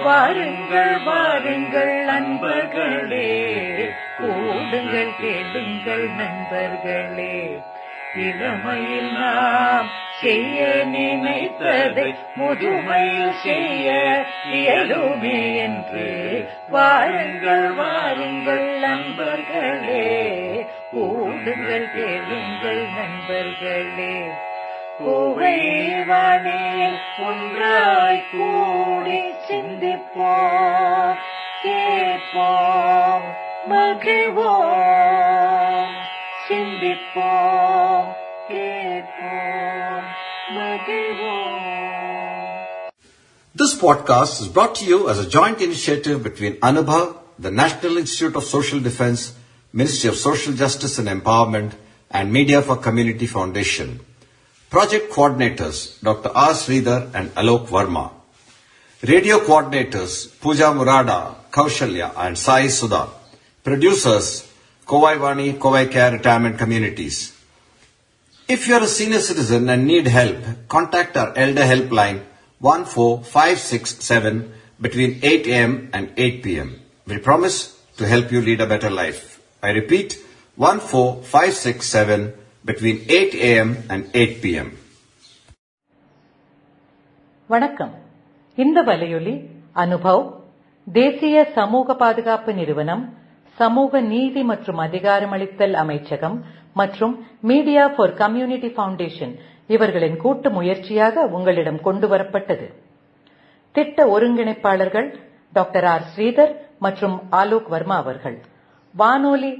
வாருங்கள் வாருங்கள் நண்பர்களே, கூடுங்கள் கேளுங்கள் நண்பர்களே. இளமையில் நாம் செய்ய நினைத்ததை முதுமையில் செய்ய இயலுமே என்று வாருங்கள் வாருங்கள் நண்பர்களே, கூடுங்கள் கேளுங்கள் நண்பர்களே. கோவைவானே ஒன்றாய் கூடி சிந்திப்போம், கேட்போம், மகிழ்வோம். சிந்திப்போம், கேட்போம், மகிழ்வோம். This podcast is brought to you as a joint initiative between Anubhav, the National Institute of Social Defense, Ministry of Social Justice and Empowerment, and Media for Community Foundation. Project coordinators Dr. R. Sridhar and Alok Verma. Radio coordinators Pooja Murada, Kaushalya and Sai Sudha. Producers Kovai Vani, Kovai Care Retirement Communities. If you are a senior citizen and need help, contact our Elder Helpline 14567 between 8 a.m. and 8 p.m. We promise to help you lead a better life. I repeat, 14567 between 8 a.m. and 8 p.m. வணக்கம். இந்த வலையொலி அனுபவ், தேசிய சமூக பாதுகாப்பு நிறுவனம், சமூக நீதி மற்றும் அதிகாரமளித்தல் அமைச்சகம் மற்றும் மீடியா ஃபார் கம்யூனிட்டி ஃபவுண்டேஷன் இவர்களின் கூட்டு முயற்சியாக உங்களிடம் கொண்டு வரப்பட்டது. திட்ட ஒருங்கிணைப்பாளர்கள் டாக்டர் ஆர் ஸ்ரீதர் மற்றும் ஆலோக் வர்மா அவர்கள். வானொலி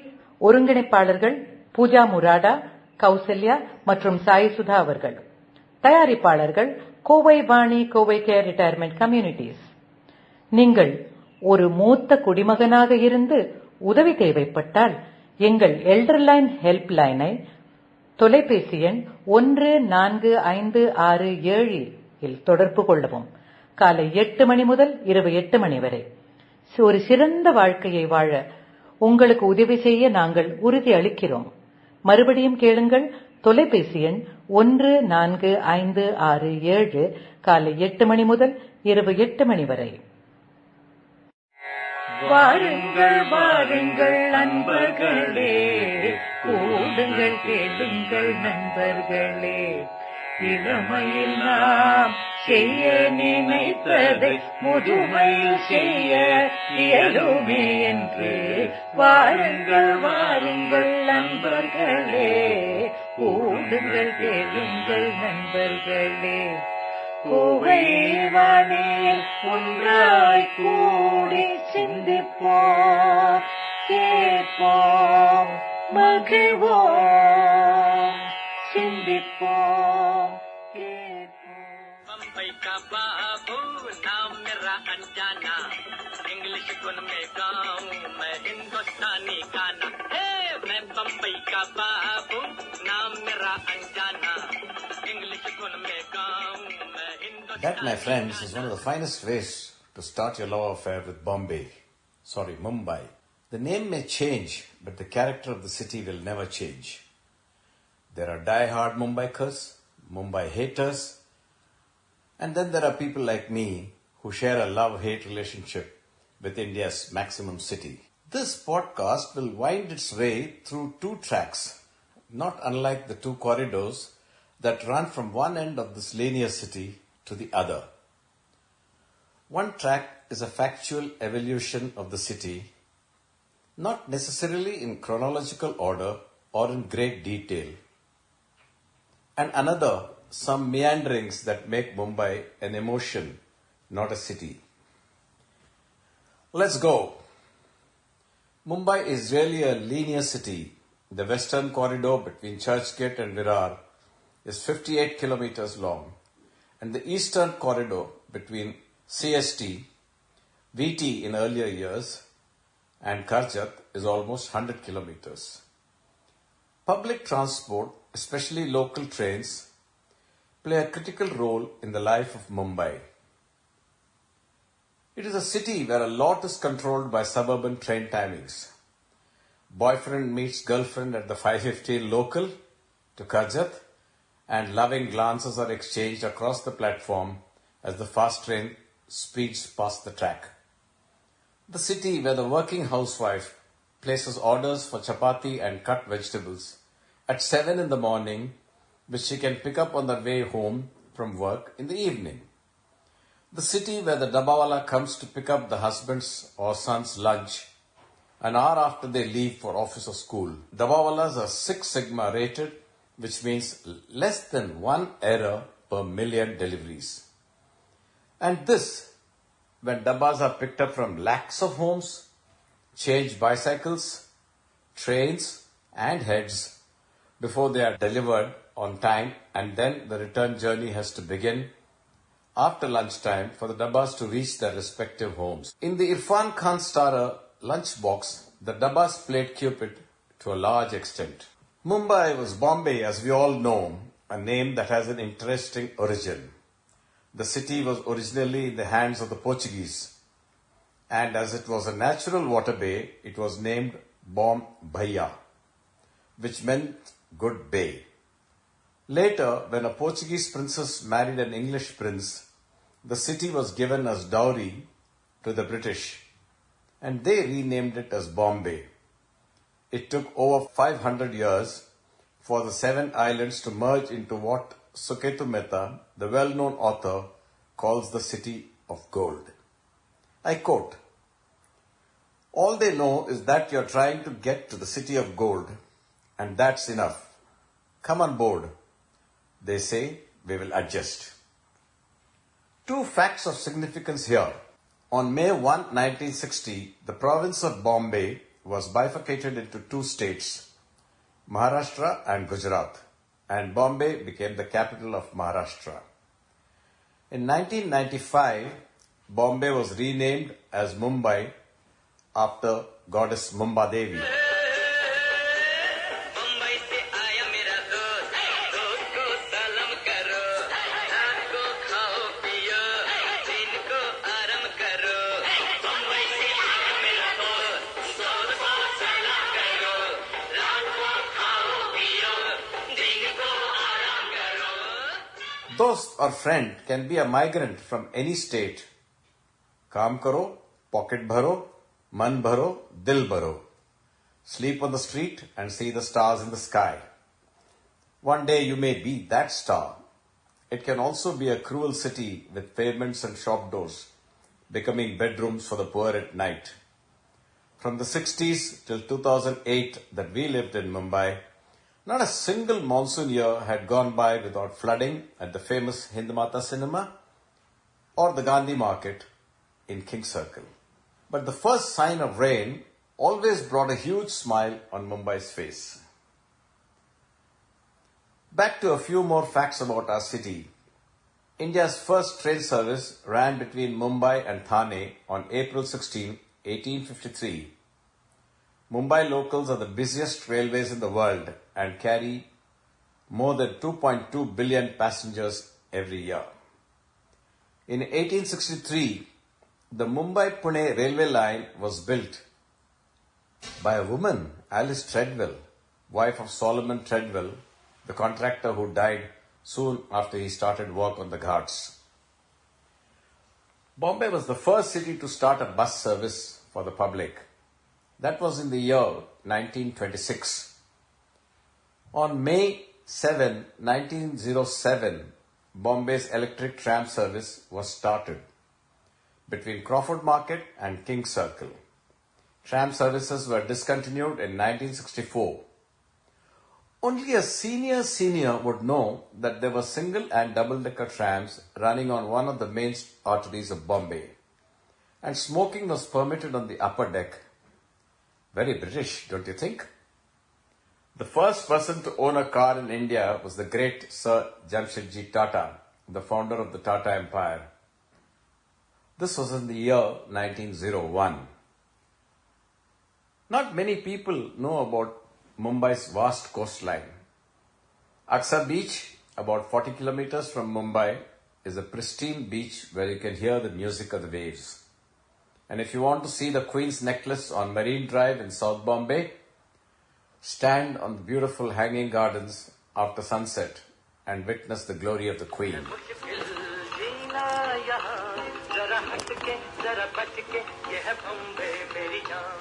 ஒருங்கிணைப்பாளர்கள் பூஜா முராடா, கௌசல்யா மற்றும் சாய் சுதா அவர்கள். தயாரிப்பாளர்கள் Kovai Vani, Kovai care retirement communities. நீங்கள் ஒரு மூத்த குடிமகனாக இருந்து உதவி தேவைப்பட்டால் எங்கள் எல்டர்லைன் ஹெல்ப் லைனை தொலைபேசி எண் 145667 இல் தொடர்பு கொள்ளவும். காலை 8 மணி முதல் இரவு 8 மணி வரை. ஒரு சிறந்த வாழ்க்கையை வாழ உங்களுக்கு உதவி செய்ய நாங்கள் உறுதி அளிக்கிறோம். மறுபடியும் கேளுங்கள். தொலைபேசி எண் 145667 காலை 8 மணி முதல் இரவு 8 மணி வரை. வாருங்கள் வாருங்கள் நண்பர்களே, கூடுங்கள் கேளுங்கள் நண்பர்களே. இளமையில் நாம் செய்ய நினைத்ததை முதுமையில் செய்ய இயலுமே என்று வாருங்கள் வாருங்கள் நண்பர்களே, கூடுங்கள் கேளுங்கள் நண்பர்களே. கோவைவானே ஒன்றாய் கூடி சிந்திப்போம், கேட்போம், மகிழ்வோம். சிந்திப்போம், கேட்போம். बम्बई का बाबू नाम मेरा अनजाना, इंग्लिश गुन में गाऊं मैं हिंदुस्तानी गाना. हे मैं बम्बई का बाबू नाम मेरा अनजाना, इंग्लिश गुन में गाऊं मैं हिंदुस्तानी. That, my friends, is one of the finest ways to start your love affair with Mumbai. The name may change, but the character of the city will never change. There are die-hard Mumbaikars, Mumbai haters, and then there are people like me who share a love-hate relationship with India's maximum city. This podcast will wind its way through 2 tracks, not unlike the 2 corridors that run from one end of this linear city to the other. One track is a factual evolution of the city, not necessarily in chronological order or in great detail, and another some meanderings that make Mumbai an emotion, not a city. Let's go. Mumbai is really a linear city. The western corridor between Churchgate and Virar is 58 kilometers long, and the eastern corridor between CST, VT in earlier years, and Karjat is almost 100 kilometers. Public transport, especially local trains, play a critical role in the life of Mumbai. It is a city where a lot is controlled by suburban train timings. Boyfriend meets girlfriend at the 5:15 local to Karjat, and loving glances are exchanged across the platform as the fast train speeds past the track. The city where the working housewife places orders for chapati and cut vegetables at 7 in the morning, which she can pick up on the way home from work in the evening. The city where the dabbawala comes to pick up the husband's or son's lunch an hour after they leave for office or school. Dabbawalas are 6 Sigma rated, which means less than 1 error per million deliveries. And this, when dabbas are picked up from lakhs of homes, change bicycles, trains and heads before they are delivered on time, and then the return journey has to begin after lunchtime for the dabbas to reach their respective homes. In the Irfan Khan starrer Lunchbox, the dabbas played Cupid to a large extent. Mumbai was Bombay, as we all know, a name that has an interesting origin. The city was originally in the hands of the Portuguese, and as it was a natural water bay, it was named Bom Bhaiya, which meant good bay. Later, when a Portuguese princess married an English prince, the city was given as dowry to the British, and they renamed it as Bombay. It took over 500 years for the 7 islands to merge into what Suketu Mehta, the well-known author, calls the city of gold. I quote, "All they know is that you're trying to get to the city of gold, and that's enough. Come on board. They say, we will adjust." 2 facts of significance here. On May 1, 1960, the province of Bombay was bifurcated into 2 states, Maharashtra and Gujarat, and Bombay became the capital of Maharashtra. In 1995, Bombay was renamed as Mumbai after goddess Mumba Devi. Mumbai से आया मेरा दोस्त दोस्त को सलाम करो रात को खाओ पियो दिन को आराम करो मुंबई से आया मेरा दोस्त दोस्त को सलाम करो रात को खाओ पियो दिन को आराम करो. Dost or friend can be a migrant from any state. Kaam karo, pocket bharo, man bharo, dil bharo. Sleep on the street and see the stars in the sky. One day you may be that star. It can also be a cruel city with pavements and shop doors, becoming bedrooms for the poor at night. From the 60s till 2008 that we lived in Mumbai, not a single monsoon year had gone by without flooding at the famous Hindmata Cinema or the Gandhi Market in King Circle. But the first sign of rain always brought a huge smile on Mumbai's face. Back to a few more facts about our city. India's first train service ran between Mumbai and Thane on April 16, 1853. Mumbai locals are the busiest railways in the world and carry more than 2.2 billion passengers every year. In 1863, the Mumbai-Pune railway line was built by a woman, Alice Treadwell, wife of Solomon Treadwell, the contractor who died soon after he started work on the Ghats. Bombay was the first city to start a bus service for the public. That was in the year 1926. On May 7, 1907, Bombay's electric tram service was started between Crawford Market and King Circle. Tram services were discontinued in 1964. Only a senior would know that there were single and double-decker trams running on one of the main arteries of Bombay, and smoking was permitted on the upper deck. Very British, don't you think? The first person to own a car in India was the great Sir Jamshedji Tata, the founder of the Tata Empire. This was in the year 1901. Not many people know about Mumbai's vast coastline. Aksa Beach, about 40 kilometers from Mumbai, is a pristine beach where you can hear the music of the waves. And if you want to see the Queen's Necklace on Marine Drive in South Bombay, stand on the beautiful hanging gardens after sunset and witness the glory of the Queen. जीना यहाँ जरा के जरा बच के ये है बम्बे मेरी जान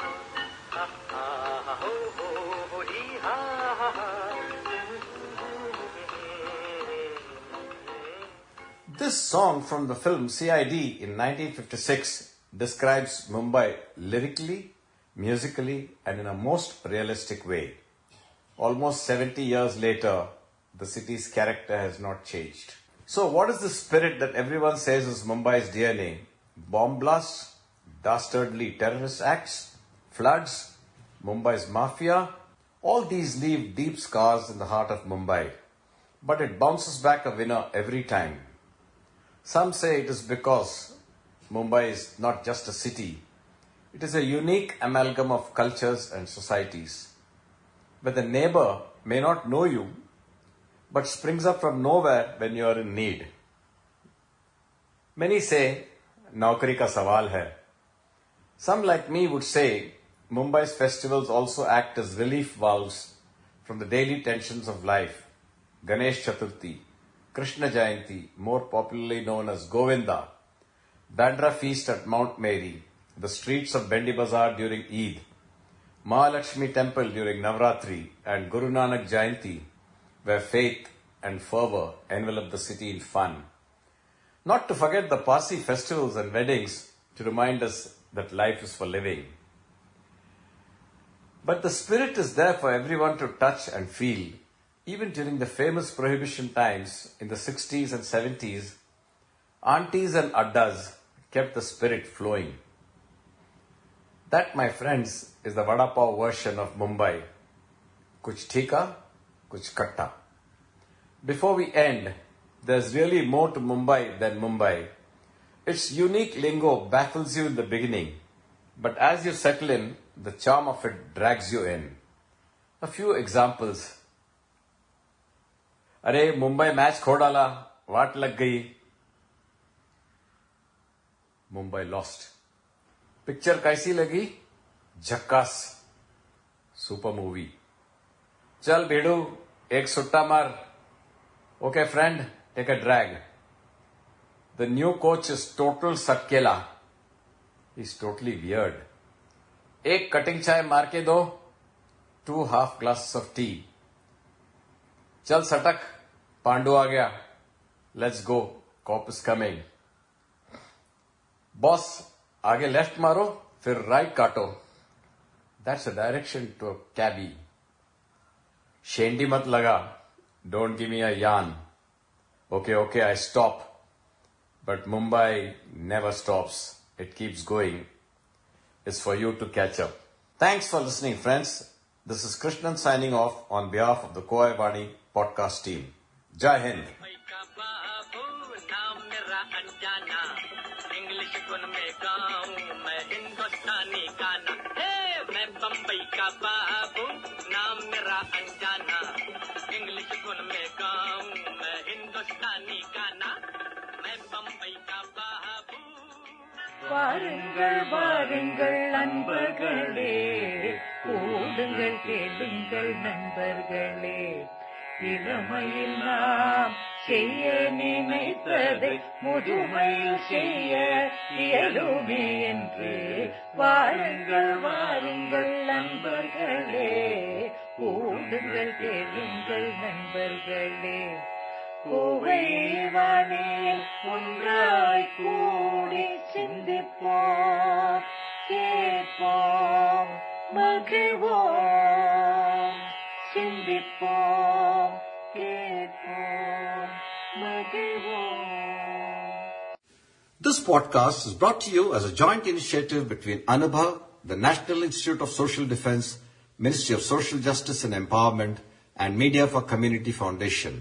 हा हा हो ही हा हा This song from the film CID in 1956 describes Mumbai lyrically, musically, and in a most realistic way. Almost 70 years later, the city's character has not changed. So what is the spirit that everyone says is Mumbai's DNA? Bomb blasts, dastardly terrorist acts, floods, Mumbai's mafia? All these leave deep scars in the heart of Mumbai. But it bounces back a winner every time. Some say it is because Mumbai is not just a city. It is a unique amalgam of cultures and societies, where the neighbor may not know you, but springs up from nowhere when you are in need. Many say, Naukari ka sawal hai. Some like me would say, Mumbai's festivals also act as relief valves from the daily tensions of life. Ganesh Chaturthi, Krishna Jayanti, more popularly known as Govinda, Bandra Feast at Mount Mary, the streets of Bendi Bazaar during Eid, Mahalakshmi Temple during Navratri, and Guru Nanak Jayanti, where faith and fervour envelop the city in fun. Not to forget the Parsi festivals and weddings to remind us that life is for living. But the spirit is there for everyone to touch and feel. Even during the famous prohibition times in the 60s and 70s, aunties and addas kept the spirit flowing. That, my friends, is the Vada Pav version of Mumbai. Kuch thika, kuch katta. Before we end, there's really more to Mumbai than Mumbai. Its unique lingo baffles you in the beginning, but as you settle in, the charm of it drags you in. A few examples. अरे Mumbai match खो डाला, वाट लग गई. Mumbai lost. Picture कैसी लगी? झक्कास. Super movie. चल भेड़ू, एक सुट्टा मार. Okay friend, take a drag. The new coach is total satkela. He's totally weird. एक कटिंग चाय मार के दो. 2 half glasses of tea. चल सटक, पांडु आ गया. Let's go, cop is coming. Boss, आगे लेफ्ट मारो, फिर राइट काटो. That's a direction to a cabbie. शेंडी मत लगा. Don't give me a yarn. Okay, I stop. But Mumbai never stops. It keeps going. It's for you to catch up. Thanks for listening, friends. This is Krishnan signing off on behalf of the Kovai Vani podcast team. Jai Hind. Mumbai का बाबू नाम मेरा अनजाना English गुन में गाऊं मैं हिंदुस्तानी गाना हे मैं बम्बई का बाबू नाम मेरा अनजाना इंग्लिश गुन में गाऊं मैं हिंदुस्तानी गाना मैं बम्बई का बाबू வாருங்கள் வாருங்கள் அன்பர்களே, கூடுங்கள் கேளுங்கள் நண்பர்களே, இளமையில் நாம் செய்ய நினைத்ததை முதுமையில் செய்ய இயலுமே என்று. வாருங்கள் வாருங்கள் நண்பர்களே, கூடுங்கள் கேளுங்கள் நண்பர்களே. கோவை வானில் ஒன்றாய் கூடி சிந்திப்போம், கேட்போம், மகிழ்வோம். சிந்திப்போம், கேட்போம், மகிழ்வோம். This podcast is brought to you as a joint initiative between Anubha, the National Institute of Social Defense, Ministry of Social Justice and Empowerment, and Media for Community Foundation.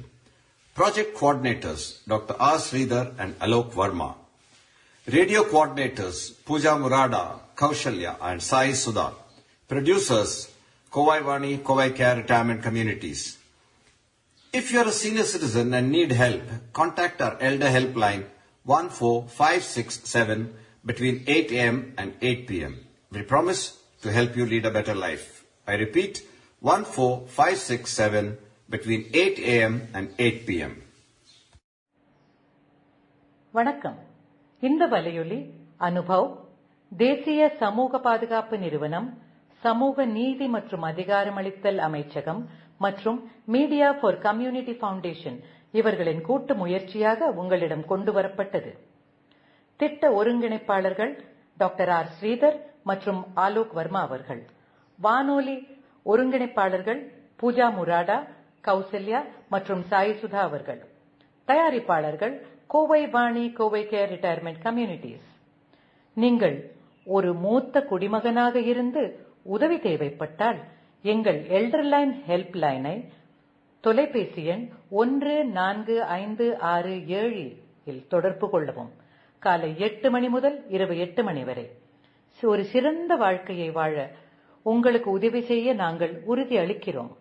Project coordinators Dr. R. Sridhar and Alok Verma. Radio coordinators Pooja Murada, Kaushalya and Sai Sudha. Producers Kovai Vani, Kovai Care Retirement Communities. If you are a senior citizen and need help, contact our Elder Helpline 14567 between 8 a.m. and 8 p.m. We promise to help you lead a better life. I repeat, 14567 between 8 a.m. and 8 p.m. வணக்கம். இந்த வலையொலி அனுபவ், தேசிய சமூக பாதுகாப்பு நிறுவனம், சமூக நீதி மற்றும் அதிகாரமளித்தல் அமைச்சகம் மற்றும் மீடியா ஃபார் கம்யூனிட்டி ஃபவுண்டேஷன் இவர்களின் கூட்டு முயற்சியாக உங்களிடம் கொண்டு வரப்பட்டது. திட்ட ஒருங்கிணைப்பாளர்கள் டாக்டர் ஆர் ஸ்ரீதர் மற்றும் ஆலோக் வர்மா அவர்கள். வானொலி ஒருங்கிணைப்பாளர்கள் பூஜா முராடா, கௌசல்யா மற்றும் சாய் சுதா அவர்கள். தயாரிப்பாளர்கள் Kovai Vani, Kovai care retirement communities. நீங்கள் ஒரு மூத்த குடிமகனாக இருந்து உதவி தேவைப்பட்டால் எங்கள் எல்டர்லைன் ஹெல்ப் லைனை தொலைபேசி எண் 145667 இல் தொடர்பு கொள்ளவும். காலை 8 மணி முதல் இரவு 8 மணி வரை. ஒரு சிறந்த வாழ்க்கையை வாழ உங்களுக்கு உதவி செய்ய நாங்கள் உறுதி அளிக்கிறோம்.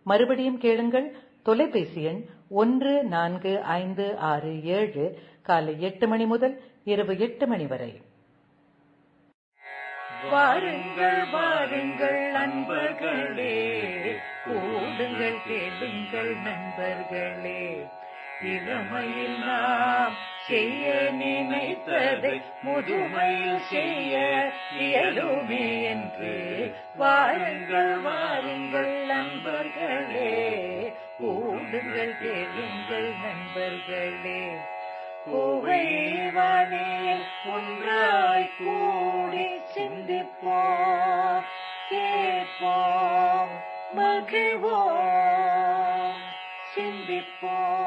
மறுபடியும் கேளுங்கள். தொலைபேசி எண் 145667 காலை 8 மணி முதல் இரவு 8 மணி வரை. வாருங்கள் வாருங்கள் நண்பர்களே, கூடுங்கள் கேளுங்கள் நண்பர்களே. இளமையில் நாம் செய்ய நினைத்ததை முதுமையில் செய்ய இயலுமே என்று. வாருங்கள் வாருங்கள் நண்பர்களே, கூடுங்கள் கேளுங்கள் நண்பர்களே. கோவை வாணியில் ஒன்றாய் கூடி சிந்திப்போம், கேட்போம், மகிழ்வோம், சிந்திப்போம்.